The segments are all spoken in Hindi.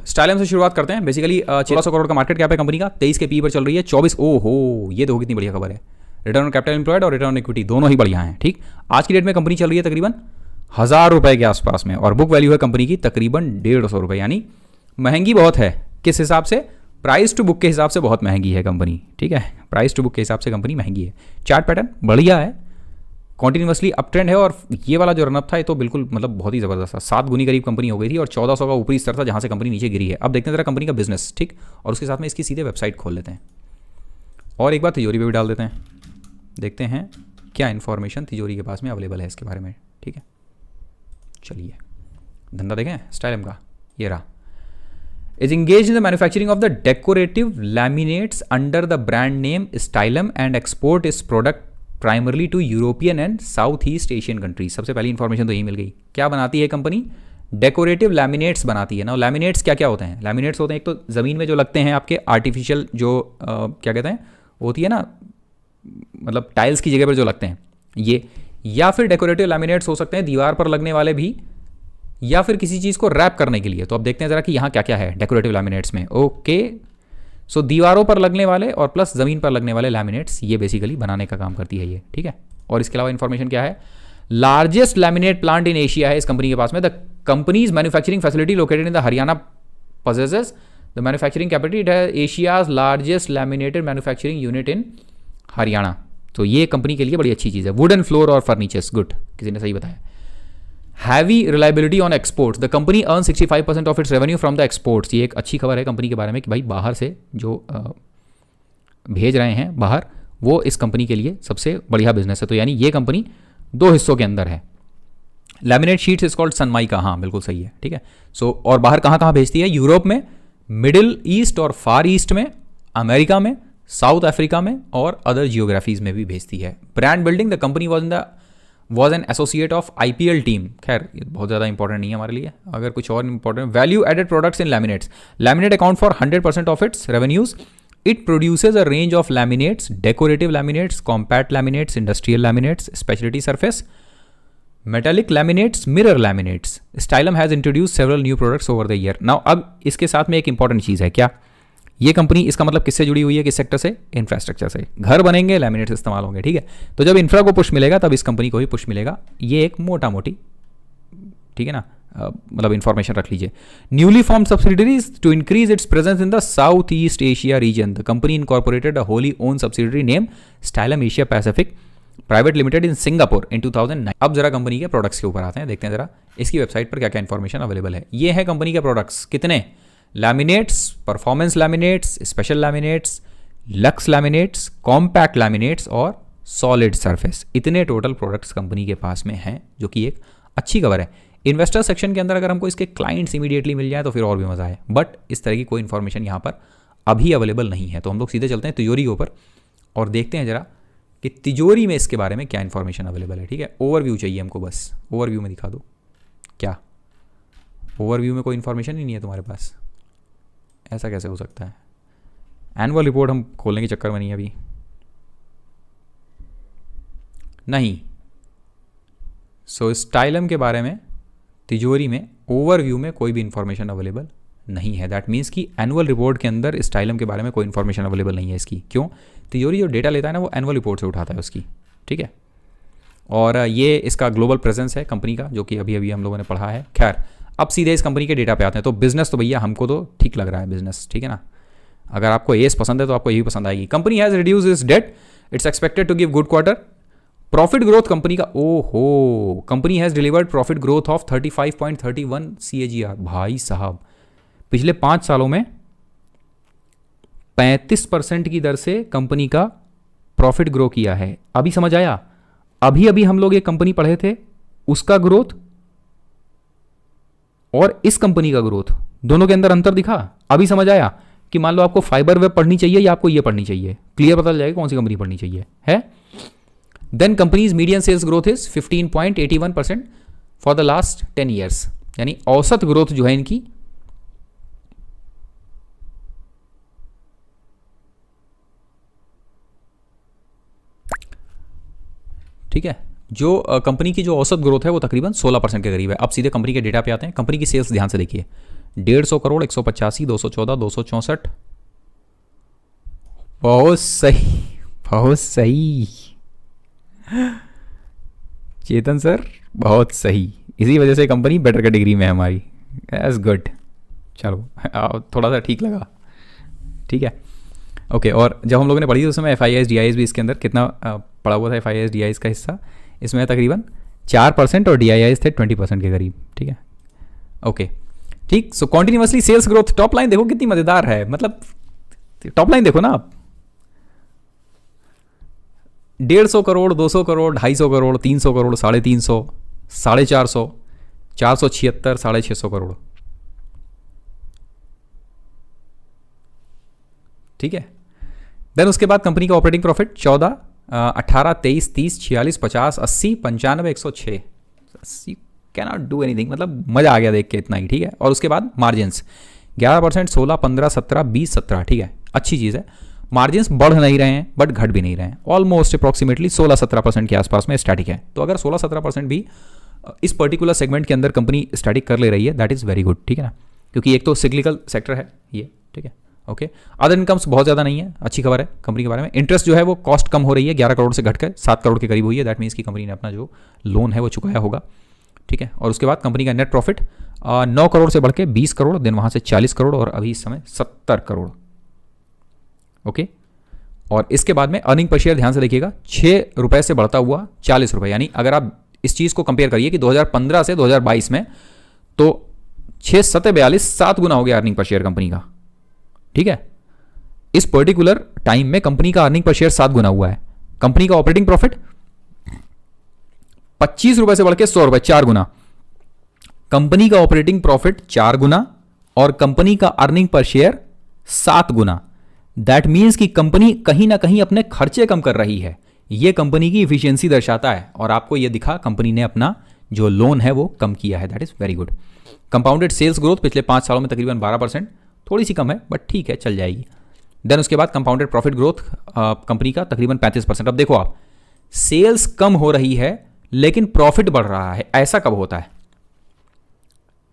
स्टाइलम से शुरुआत करते हैं। बेसिकली 1400 करोड़ का मार्केट कैप है कंपनी का, 23 के पी पर चल रही है, 24 ओहो ये देखो कितनी बढ़िया खबर है। रिटर्न ऑन कैपिटल एम्प्लॉयड और रिटर्न ऑन इक्विटी दोनों ही बढ़िया हैं। ठीक, आज की डेट में कंपनी चल रही है तकरीबन 1000 रुपए के आसपास में, और बुक वैल्यू है कंपनी की तकरीबन 150 रुपए, यानी महंगी बहुत है। किस हिसाब से? प्राइस टू बुक के हिसाब से बहुत महंगी है कंपनी। ठीक है, प्राइस टू बुक के हिसाब से कंपनी महंगी है। चार्ट पैटर्न बढ़िया है, कॉन्टिन्यूसली अप ट्रेंड है, और ये वाला जो रनअप था ये तो बिल्कुल मतलब बहुत ही ज़बरदस्त था। 7 गुनी करीब कंपनी हो गई थी और 1400 का ऊपरी स्तर था जहाँ से कंपनी नीचे गिरी है। अब देखते हैं जरा कंपनी का बिजनेस। ठीक, और उसके साथ में इसकी सीधे वेबसाइट खोल लेते हैं और एक बार तिजोरी पे भी डाल देते हैं, देखते हैं क्या इन्फॉर्मेशन तिजोरी के पास में अवेलेबल है इसके बारे में। ठीक है, चलिए धंधा देखें स्टाइलम का। ये रहा, is engaged in the manufacturing of the decorative laminates under the brand name Stylum and export its product primarily to European and Southeast Asian countries। सबसे पहली इंफॉर्मेशन तो यही मिल गई। क्या बनाती है कंपनी? डेकोरेटिव लैमिनेट्स बनाती है ना। लैमिनेट्स क्या क्या होते हैं? लैमिनेट्स होते हैं एक तो ज़मीन में जो लगते हैं आपके आर्टिफिशियल जो क्या कहते हैं होती है ना, मतलब टाइल्स की जगह पर जो लगते हैं ये, या फिर डेकोरेटिव लैमिनेट्स हो सकते हैं दीवार पर लगने वाले भी, या फिर किसी चीज़ को रैप करने के लिए। तो अब देखते हैं ज़रा कि यहाँ क्या क्या है डेकोरेटिव लैमिनेट्स में। ओके, सो दीवारों पर लगने वाले और प्लस ज़मीन पर लगने वाले लैमिनेट्स ये बेसिकली बनाने का काम करती है ये। ठीक है, और इसके अलावा इन्फॉर्मेशन क्या है? Largest laminate plant in Asia है इस कंपनी के पास में। The companies manufacturing facility located in the Haryana possesses the manufacturing capacity. It has Asia's largest laminated manufacturing unit in Haryana. तो ये कंपनी के लिए बड़ी अच्छी चीज़ है। वुडन फ्लोर और फर्नीचर्स, गुड, किसी ने सही बताया। Heavy reliability on exports, the company earn 65% of its revenue from the exports. ये एक अच्छी खबर है कंपनी के बारे में कि भाई बाहर से जो भेज रहे हैं बाहर, वो इस कंपनी के लिए सबसे बढ़िया बिजनेस है। तो यानी ये कंपनी 2 हिस्सों के अंदर है। Laminate sheets is called Sunmica, हाँ बिल्कुल सही है। ठीक है, सो और बाहर कहाँ कहाँ भेजती है? यूरोप में, मिडिल ईस्ट और फार ईस्ट में, अमेरिका में, साउथ अफ्रीका में और अदर जियोग्राफीज में भी भेजती है। Brand building, the company was an associate of IPL team. खैर ये बहुत ज़्यादा इंपॉर्टेंट नहीं है हमारे लिए, अगर कुछ और important. Value added products in laminates, laminate account for 100% of its revenues. It produces a range of laminates, decorative laminates, compact laminates, industrial laminates, speciality surface, metallic laminates, mirror laminates. Stylam has introduce several new products over the year. Now अब इसके साथ में एक इंपॉर्टेंट चीज़ है, क्या ये कंपनी, इसका मतलब किससे जुड़ी हुई है, किस सेक्टर से? इंफ्रास्ट्रक्चर से। घर बनेंगे, लैमिनेट्स इस्तेमाल होंगे। ठीक है, तो जब इंफ्रा को पुश मिलेगा तब इस कंपनी को भी पुश मिलेगा। ये एक मोटा मोटी, ठीक है ना, मतलब इंफॉर्मेशन रख लीजिए। Newly form subsidiaries to increase its presence in the South East Asia region, the company incorporated a wholly owned subsidiary name Stylam Asia Pacific private limited in Singapore in 2009। अब जरा कंपनी के प्रोडक्ट्स के ऊपर आते हैं, देखते हैं जरा इसकी वेबसाइट पर क्या क्या इन्फॉर्मेशन अवेलेबल है। ये है कंपनी के प्रोडक्ट्स, कितने? Laminates, performance laminates, special laminates, lux laminates, compact laminates और सॉलिड सरफेस। इतने टोटल प्रोडक्ट्स कंपनी के पास में हैं, जो कि एक अच्छी खबर है। इन्वेस्टर सेक्शन के अंदर अगर हमको इसके क्लाइंट्स इमीडिएटली मिल जाए तो फिर और भी मजा है, बट इस तरह की कोई इन्फॉर्मेशन यहाँ पर अभी अवेलेबल नहीं है। तो हम लोग सीधे चलते हैं तिजोरी के ऊपर और देखते हैं जरा कि तिजोरी में इसके बारे में क्या इन्फॉर्मेशन अवेलेबल है। ठीक है, ओवरव्यू चाहिए हमको, बस ओवरव्यू में दिखा दो। क्या ओवरव्यू में कोई इन्फॉर्मेशन ही नहीं है तुम्हारे पास? ऐसा कैसे हो सकता है? एनुअल रिपोर्ट हम खोलने के चक्कर में नहीं अभी, नहीं। सो स्टाइलम के बारे में तिजोरी में ओवरव्यू में कोई भी इंफॉर्मेशन अवेलेबल नहीं है। दैट मीन्स कि एनुअल रिपोर्ट के अंदर स्टाइलम के बारे में कोई इन्फॉर्मेशन अवेलेबल नहीं है इसकी। क्यों? तिजोरी जो डेटा लेता है ना वो एनुअल रिपोर्ट से उठाता है उसकी। ठीक है, और ये इसका ग्लोबल प्रेजेंस है कंपनी का, जो कि अभी अभी हम लोगों ने पढ़ा है। खैर अब सीधे इस कंपनी के डेटा पे आते हैं। तो बिजनेस तो भैया हमको तो ठीक लग रहा है बिजनेस, ठीक है ना। अगर आपको एस पसंद है तो आपको यही पसंद आएगी। Company has reduce its debt, it's expected to give good quarter. Profit growth company का, ओहो, company has delivered profit growth of 35.31 CAGR। भाई साहब पिछले 5 सालों में 35% की दर से कंपनी का प्रॉफिट ग्रो किया है। अभी समझ आया? अभी अभी हम लोग एक कंपनी पढ़े थे, उसका ग्रोथ और इस कंपनी का ग्रोथ, दोनों के अंदर अंतर दिखा। अभी समझ आया कि मान लो आपको फाइबर वेब पढ़नी चाहिए या आपको ये पढ़नी चाहिए, क्लियर पता चल जाएगा कौन सी कंपनी पढ़नी चाहिए है। Then companies median sales growth is 15.81% for the last 10 years, यानी औसत ग्रोथ जो है इनकी ठीक है, जो कंपनी की जो औसत ग्रोथ है वो तकरीबन 16% के करीब है। अब सीधे कंपनी के डेटा पे आते हैं। कंपनी की सेल्स ध्यान से देखिए, 150 करोड़, 185, 214, 264। बहुत सही, बहुत सही चेतन सर, बहुत सही। इसी वजह से कंपनी बेटर कैटेगरी में है हमारी। एज गुड, चलो थोड़ा सा ठीक लगा, ठीक है ओके। और जब हम लोगों ने पढ़ी थी उस समय FIIs DIs भी इसके अंदर कितना पड़ा हुआ था, FIIs DIs का हिस्सा इसमें तकरीबन 4% और DIIs थे 20% के करीब, ठीक है ओके ठीक। So continuously sales growth, top line देखो कितनी मजेदार है, मतलब टॉप लाइन देखो ना आप, 150 करोड़, 200 करोड़, 250 करोड़, 300 करोड़, 350, 450, 476, 650 करोड़, ठीक है। देन उसके बाद कंपनी का operating profit 14, 18, 23, 30, 46, 50, 80, 95, 106। 80 can not do anything, मतलब मजा आ गया देख के इतना ही, ठीक है। और उसके बाद मार्जिन्स 11%, 16, 15, 17, 20, 17, ठीक है, अच्छी चीज़ है। मार्जिन्स बढ़ नहीं रहे हैं बट घट भी नहीं रहे हैं, ऑलमोस्ट अप्रॉक्सीमेटली 16-17% के आसपास में स्टैटिक है। तो अगर 16-17% भी इस पर्टिकुलर सेगमेंट के अंदर कंपनी स्टैटिक कर ले रही है, दैट इज़ वेरी गुड, ठीक है ना, क्योंकि एक तो सिक्लिकल सेक्टर है ये, ठीक है ओके। अदर इनकम्स बहुत ज़्यादा नहीं है, अच्छी खबर है कंपनी के बारे में। इंटरेस्ट जो है वो कॉस्ट कम हो रही है, 11 करोड़ से घटकर 7 करोड़ के करीब हुई है, दैट मीन्स की कंपनी ने अपना जो लोन है वो चुकाया होगा, ठीक है। और उसके बाद कंपनी का नेट प्रॉफिट 9 करोड़ से बढ़ के 20 करोड़, देन वहाँ से 40 करोड़ और अभी इस समय 70 करोड़, ओके। और इसके बाद में अर्निंग पर शेयर ध्यान से देखिएगा, 6 रुपये से बढ़ता हुआ 40 रुपये, यानी अगर आप इस चीज़ को कंपेयर करिए कि 2015 से 2022 में, तो 6 7 42 7 गुना हो गया अर्निंग पर शेयर कंपनी का, ठीक है। इस पर्टिकुलर टाइम में कंपनी का अर्निंग पर शेयर 7 गुना हुआ है। कंपनी का ऑपरेटिंग प्रॉफिट 25 रुपए से बढ़ के 100 रुपए, 4 गुना। कंपनी का ऑपरेटिंग प्रॉफिट 4 गुना और कंपनी का earning per share 7 Guna. That means कि कंपनी कहीं ना कहीं अपने खर्चे कम कर रही है, यह कंपनी की इफिशियंसी दर्शाता है। और आपको यह दिखा कंपनी ने अपना जो लोन है वो कम किया है, that is very good. Compounded sales growth पिछले 5 सालों में तकरीबन 12%, थोड़ी सी कम है बट ठीक है, चल जाएगी। देन उसके बाद कंपाउंडेड प्रॉफिट ग्रोथ कंपनी का तकरीबन 35%। अब देखो आप, सेल्स कम हो रही है लेकिन प्रॉफिट बढ़ रहा है, ऐसा कब होता है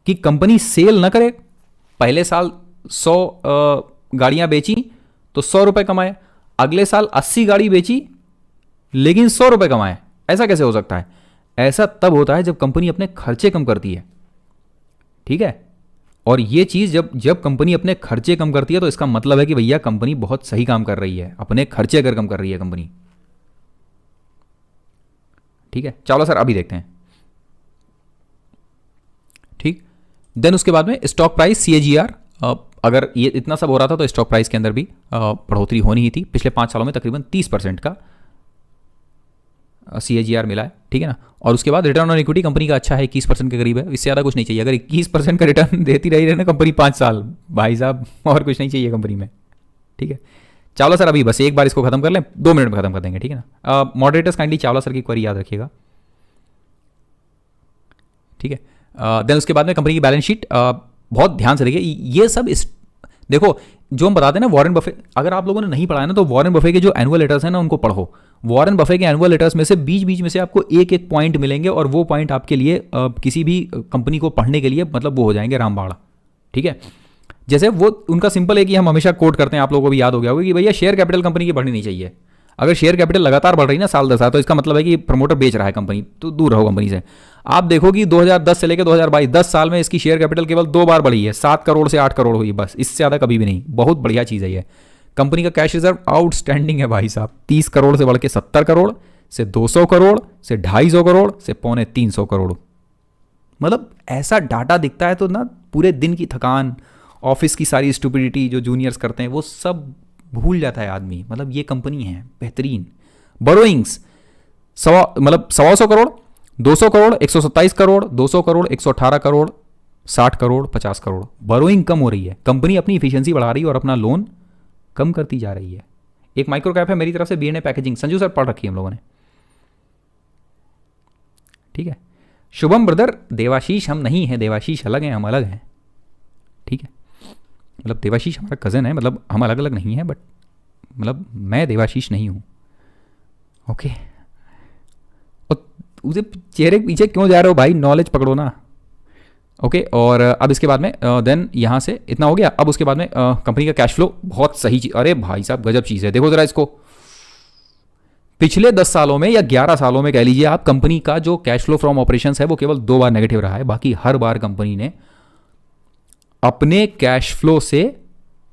कि कंपनी सेल ना करे, पहले साल 100 गाड़ियां बेची तो 100 रुपए कमाए, अगले साल 80 गाड़ी बेची लेकिन 100 रुपए कमाए, ऐसा कैसे हो सकता है? ऐसा तब होता है जब कंपनी अपने खर्चे कम करती है, ठीक है। और ये चीज जब कंपनी अपने खर्चे कम करती है तो इसका मतलब है कि भैया कंपनी बहुत सही काम कर रही है, अपने खर्चे अगर कम कर रही है कंपनी, ठीक है। चलो सर अभी देखते हैं, ठीक। देन उसके बाद में स्टॉक प्राइस CAGR, अगर ये इतना सब हो रहा था तो स्टॉक प्राइस के अंदर भी बढ़ोतरी होनी ही थी। पिछले 5 सालों में तकरीबन 30% का CAGR मिला है, ठीक है ना। और उसके बाद रिटर्न ऑन इक्विटी कंपनी का अच्छा है, 21% के करीब है, इससे ज़्यादा कुछ नहीं चाहिए। अगर 21% का रिटर्न देती रही ना कंपनी 5 साल, भाई साहब और कुछ नहीं चाहिए कंपनी में, ठीक है। चावला सर अभी बस एक बार इसको खत्म कर लें, 2 मिनट में खत्म कर देंगे, ठीक है ना। मॉडरेटर्स काइंडली चावला सर की क्वेरी याद रखिएगा, ठीक है। देन उसके बाद में कंपनी की बैलेंस शीट बहुत ध्यान से देखिए। ये सब देखो जो हम बताते हैं ना, वॉरेन बफे, अगर आप लोगों ने नहीं पढ़ा है ना तो वॉरेन बफे के जो एनुअल लेटर्स हैं ना उनको पढ़ो। वॉरेन बफे के एनुअल लेटर्स में से बीच बीच में से आपको एक एक पॉइंट मिलेंगे और वो पॉइंट आपके लिए किसी भी कंपनी को पढ़ने के लिए मतलब वो हो जाएंगे रामबाण, ठीक है। जैसे वो उनका सिंपल है कि हम हमेशा कोट करते हैं, आप लोगों को भी याद हो गया होगा कि भैया शेयर कैपिटल कंपनी की बढ़नी नहीं चाहिए। अगर शेयर कैपिटल लगातार बढ़ रही ना साल 10 साल, तो इसका मतलब है कि प्रमोटर बेच रहा है कंपनी, तो दूर रहो कंपनी से। आप देखो कि 2010 से लेकर 2022 10 साल में इसकी शेयर कैपिटल केवल 2 बार बढ़ी है, 7 करोड़ से 8 करोड़ हुई, बस इससे ज़्यादा कभी भी नहीं। बहुत बढ़िया चीज़ है ये। कंपनी का कैश रिजर्व आउटस्टैंडिंग है भाई साहब, 30 करोड़ से बढ़ के 70 करोड़ से 200 करोड़ से 250 करोड़ से 250 करोड़। मतलब ऐसा डाटा दिखता है तो ना पूरे दिन की थकान, ऑफिस की सारी स्टुपिडिटी जो जूनियर्स करते हैं वो सब भूल जाता है आदमी। मतलब ये कंपनी है बेहतरीन। बोरोइंग्स 125 करोड़, 200 करोड़, 127 करोड़, 200 करोड़, 118 करोड़, 60 करोड़, 50 करोड़। बोरोइंग कम हो रही है, कंपनी अपनी इफिशियंसी बढ़ा रही है और अपना लोन कम करती जा रही है। एक माइक्रो कैप है मेरी तरफ से, BNA पैकेजिंग, संजू सर पढ़ रखी है हम लोगों ने, ठीक है। शुभम ब्रदर, देवाशीष हम नहीं हैं, देवाशीष अलग हैं, हम अलग हैं, ठीक है। मतलब देवाशीष हमारा कज़न है, मतलब हम अलग अलग नहीं हैं, बट मतलब मैं देवाशीष नहीं हूँ, ओके। और उसे चेहरे के पीछे क्यों जा रहे हो भाई, नॉलेज पकड़ो ना, ओके और अब इसके बाद में देन यहाँ से इतना हो गया। अब उसके बाद में कंपनी का कैश फ्लो बहुत सही चीज़, अरे भाई साहब गजब चीज़ है। देखो ज़रा इसको, पिछले 10 सालों में या 11 सालों में कह लीजिए आप, कंपनी का जो कैश फ्लो फ्रॉम ऑपरेशंस है वो केवल 2 बार नेगेटिव रहा है, बाकी हर बार कंपनी ने अपने कैश फ्लो से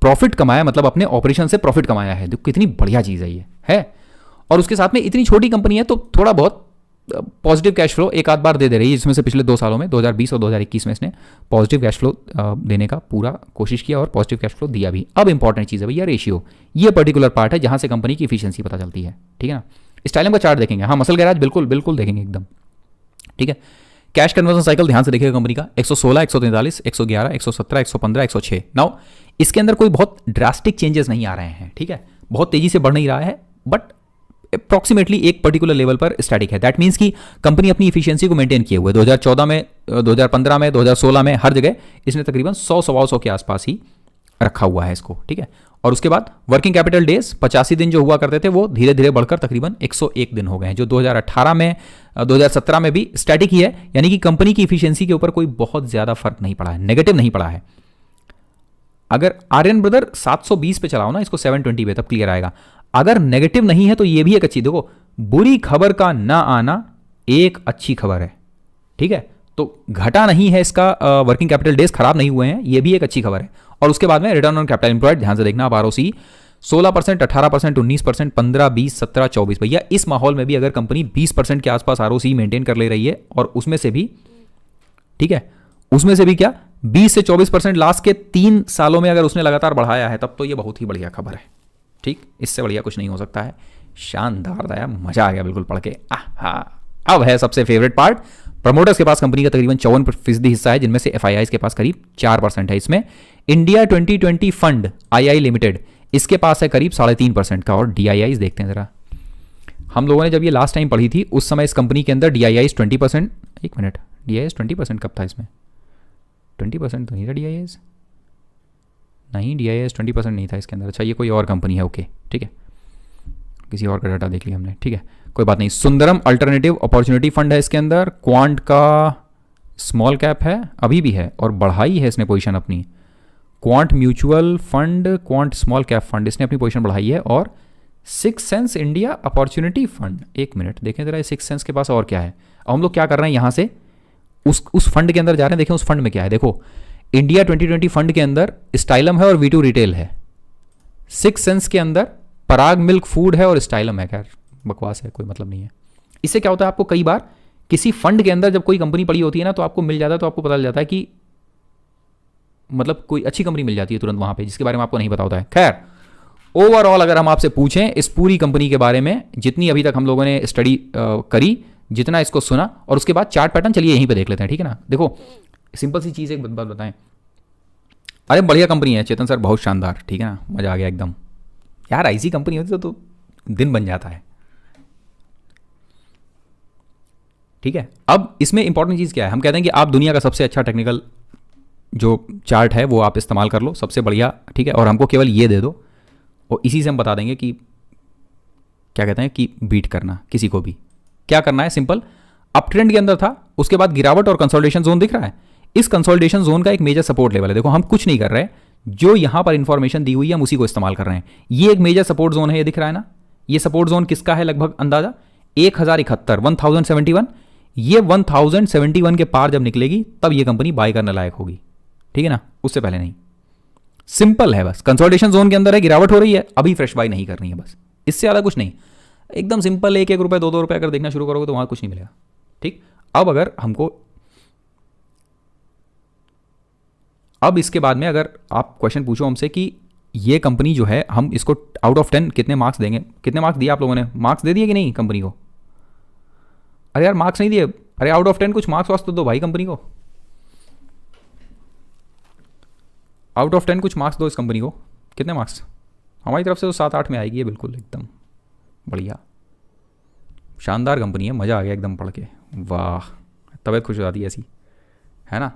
प्रॉफिट कमाया, मतलब अपने ऑपरेशन से प्रॉफिट कमाया है। देखो कितनी बढ़िया चीज़ है ये, है। और उसके साथ में इतनी छोटी कंपनी है तो थोड़ा बहुत पॉजिटिव कैश फ्लो एक आध बार दे रही है, जिसमें से पिछले 2 सालों में 2020 और 2021 में इसने पॉजिटिव कैश फ्लो देने का पूरा कोशिश किया और पॉजिटिव कैश फ्लो दिया भी। अब इंपॉर्टेंट चीज़ है भैया रेशियो, ये पर्टिकुलर पार्ट है जहां से कंपनी की इफिशियंसी पता चलती है, ठीक है ना। स्टाइलम का चार्ट देखेंगे, हाँ मसल गैराज बिल्कुल बिल्कुल देखेंगे एकदम, ठीक है। कैश कन्वर्जन साइकिल ध्यान से देखिएगा कंपनी का 116, 143, 111, 117, 115, 106। नाउ इसके अंदर कोई बहुत ड्रास्टिक चेंजेस नहीं आ रहे हैं, ठीक है, बहुत तेजी से बढ़ नहीं रहा है, बट अप्रॉक्सीमेटली एक पर्टिकुलर लेवल पर स्टैटिक है। दैट मीन्स कि कंपनी अपनी इफिशियंसी को मेंटेन किए हुए 2014 में, 2015 में, 2016 में, हर जगह इसने तकरीबन 100 के आसपास ही रखा हुआ है इसको, ठीक है। और उसके बाद वर्किंग कैपिटल डेज 85 दिन जो हुआ करते थे वो धीरे धीरे बढ़कर तकरीबन 101 दिन हो गए हैं, जो 2018 में 2017 में भी स्टैटिक ही है, यानी कि कंपनी की इफिशियंसी के ऊपर कोई बहुत ज्यादा फर्क नहीं पड़ा है, नेगेटिव नहीं पड़ा है। अगर आर्यन ब्रदर 720 पे चलाओ ना इसको 720 पे, तब क्लियर आएगा। अगर नेगेटिव नहीं है तो ये भी एक अच्छी, देखो बुरी खबर का ना आना एक अच्छी खबर है, ठीक है। तो घटा नहीं है इसका, वर्किंग कैपिटल डेज खराब नहीं हुए हैं, ये भी एक अच्छी खबर है। और उसके बाद में रिटर्न ऑन कैपिटल एम्प्लॉयड ध्यान से देखना आप, आरओसी 16%, 18%, 19%, 15, 20, 17, 24। भैया इस माहौल में भी अगर कंपनी 20% के आसपास आरओसी मेंटेन कर ले रही है, और उसमें से भी, ठीक है, उसमें से भी क्या 20 से 24% लास्ट के 3 सालों में अगर उसने लगातार बढ़ाया है, तब तो ये बहुत ही बढ़िया खबर है, ठीक। इससे बढ़िया कुछ नहीं हो सकता है। शानदार दया, मजा आ गया बिल्कुल पढ़ के। अब है सबसे फेवरेट पार्ट, प्रमोटर्स के पास कंपनी का तकरीबन 54% हिस्सा है, जिनमें से एफआईआई के पास करीब 4% है। इसमें इंडिया 2020 फंड आई लिमिटेड, इसके पास है करीब 3.5% का। और डीआईआई देखते हैं जरा, हम लोगों ने जब ये लास्ट टाइम पढ़ी थी उस समय इस कंपनी के अंदर डीआईआई 20%, एक मिनट, डीआईआई 20% कब था इसमें? 20% तो नहीं था डीआईआई, नहीं डीआईआई 20% नहीं था इसके अंदर। अच्छा ये कोई और कंपनी है, ओके ठीक है, किसी और का डाटा देख लिया हमने, ठीक है कोई बात नहीं। सुंदरम अल्टरनेटिव अपॉर्चुनिटी फंड है इसके अंदर, क्वांट का स्मॉल कैप है, अभी भी है, और बढ़ाई है इसने पोजीशन अपनी। Quant mutual fund, quant small cap fund, इसने अपनी पोजीशन बढ़ाई है। और six sense India opportunity fund, एक मिनट देखें जरा सिक्स सेंस के पास और क्या है। अब हम लोग क्या कर रहे हैं, यहाँ से उस फंड के अंदर जा रहे हैं, देखें उस फंड में क्या है। देखो इंडिया 2020 फंड के अंदर स्टाइलम है और V2 रिटेल है। सिक्स सेंस के अंदर पराग मिल्क फूड है और स्टाइलम है। खैर बकवास है, कोई मतलब नहीं है। इससे क्या होता है, आपको कई बार किसी फंड के अंदर जब कोई कंपनी पड़ी होती है ना, तो आपको मिल जाता है, तो आपको पता चल जाता है कि मतलब कोई अच्छी कंपनी मिल जाती है तुरंत वहां पे, जिसके बारे में आपको नहीं पता होता है। खैर ओवरऑल अगर हम आपसे पूछें इस पूरी कंपनी के बारे में, जितनी अभी तक हम लोगों ने स्टडी करी, जितना इसको सुना, और उसके बाद चार्ट पैटर्न चलिए यहीं पे देख लेते हैं, ठीक है ना। देखो सिंपल सी चीज़ एक बात बताएं, अरे बढ़िया कंपनी है चेतन सर, बहुत शानदार, ठीक है ना, मजा आ गया एकदम। यार ऐसी कंपनी होती तो दिन बन जाता है, ठीक है। अब इसमें इंपॉर्टेंट चीज़ क्या है, हम कहते हैं कि आप दुनिया का सबसे अच्छा टेक्निकल जो चार्ट है वो आप इस्तेमाल कर लो, सबसे बढ़िया, ठीक है, और हमको केवल ये दे दो, और इसी से हम बता देंगे कि क्या कहते हैं कि बीट करना किसी को भी क्या करना है। सिंपल, अप ट्रेंड के अंदर था, उसके बाद गिरावट और कंसोलिडेशन जोन दिख रहा है। इस कंसोलिडेशन जोन का एक मेजर सपोर्ट लेवल है। देखो हम कुछ नहीं कर रहे, जो यहां पर इंफॉर्मेशन दी हुई है हम उसी को इस्तेमाल कर रहे हैं। ये एक मेजर सपोर्ट जोन है, ये दिख रहा है ना। ये सपोर्ट जोन किसका है, लगभग अंदाजा 1071, ये 1071 के पार जब निकलेगी तब ये कंपनी बाय करने लायक होगी, ठीक है ना, उससे पहले नहीं। सिंपल है, बस कंसोलिडेशन जोन के अंदर है, गिरावट हो रही है, अभी फ्रेश बाय नहीं करनी है, बस इससे ज़्यादा कुछ नहीं। एकदम सिंपल, 1-1 रुपये 2-2 रुपये अगर देखना शुरू करोगे तो वहां कुछ नहीं मिलेगा, ठीक। अब इसके बाद में अगर आप क्वेश्चन पूछो हमसे कि ये कंपनी जो है, हम इसको आउट ऑफ 10 कितने मार्क्स देंगे, कितने मार्क्स दिए आप लोगों ने, मार्क्स दे दिए कि नहीं कंपनी को? अरे यार मार्क्स नहीं दिए, अरे आउट ऑफ 10 कुछ मार्क्स वार्क्स तो दो भाई कंपनी को, आउट ऑफ 10 कुछ मार्क्स दो इस कंपनी को। कितने मार्क्स? हमारी तरफ से तो 7-8 में आएगी ये, बिल्कुल एकदम बढ़िया शानदार कंपनी है, मज़ा आ गया एकदम पढ़ के, वाह तबीयत खुश हो जाती है ऐसी, है ना।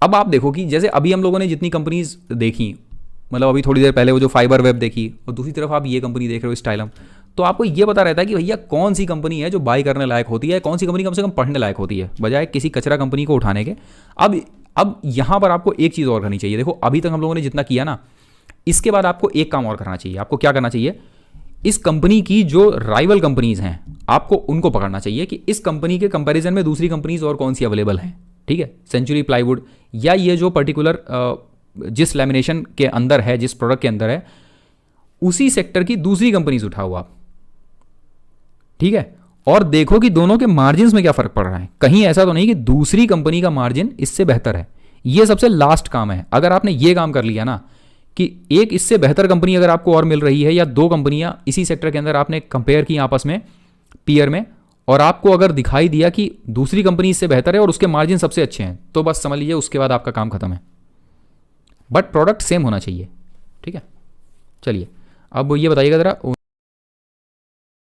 अब आप देखो कि जैसे अभी हम लोगों ने जितनी कंपनीज देखी, मतलब अभी थोड़ी देर पहले वो जो फाइबर वेब देखी, और दूसरी तरफ आप ये कंपनी देख रहे हो स्टाइलम, तो आपको ये पता रहता है कि भैया कौन सी कंपनी है जो बाय करने लायक होती है, कौन सी कंपनी कम से कम पढ़ने लायक होती है, बजाय किसी कचरा कंपनी को उठाने के। अब अब यहां पर आपको एक चीज़ और करनी चाहिए। देखो अभी तक हम लोगों ने जितना किया ना, इसके बाद आपको एक काम और करना चाहिए। आपको क्या करना चाहिए, इस कंपनी की जो राइवल कंपनीज हैं आपको उनको पकड़ना चाहिए कि इस कंपनी के कंपैरिजन में दूसरी कंपनीज और कौन सी अवेलेबल हैं। ठीक है, सेंचुरी प्लाईवुड या ये जो पर्टिकुलर जिस लैमिनेशन के अंदर है, जिस प्रोडक्ट के अंदर है, उसी सेक्टर की दूसरी कंपनीज उठाओ आप। ठीक है, और देखो कि दोनों के मार्जिन में क्या फर्क पड़ रहा है। कहीं ऐसा तो नहीं कि दूसरी कंपनी का मार्जिन इससे बेहतर है। ये सबसे लास्ट काम है। अगर आपने ये काम कर लिया ना कि एक इससे बेहतर कंपनी अगर आपको और मिल रही है, या दो कंपनियां इसी सेक्टर के अंदर आपने कंपेयर की आपस में पीयर में, और आपको अगर दिखाई दिया कि दूसरी कंपनी इससे बेहतर है और उसके मार्जिन सबसे अच्छे हैं, तो बस समझ लीजिए उसके बाद आपका काम खत्म है। बट प्रोडक्ट सेम होना चाहिए। ठीक है, चलिए अब ये बताइएगा ज़रा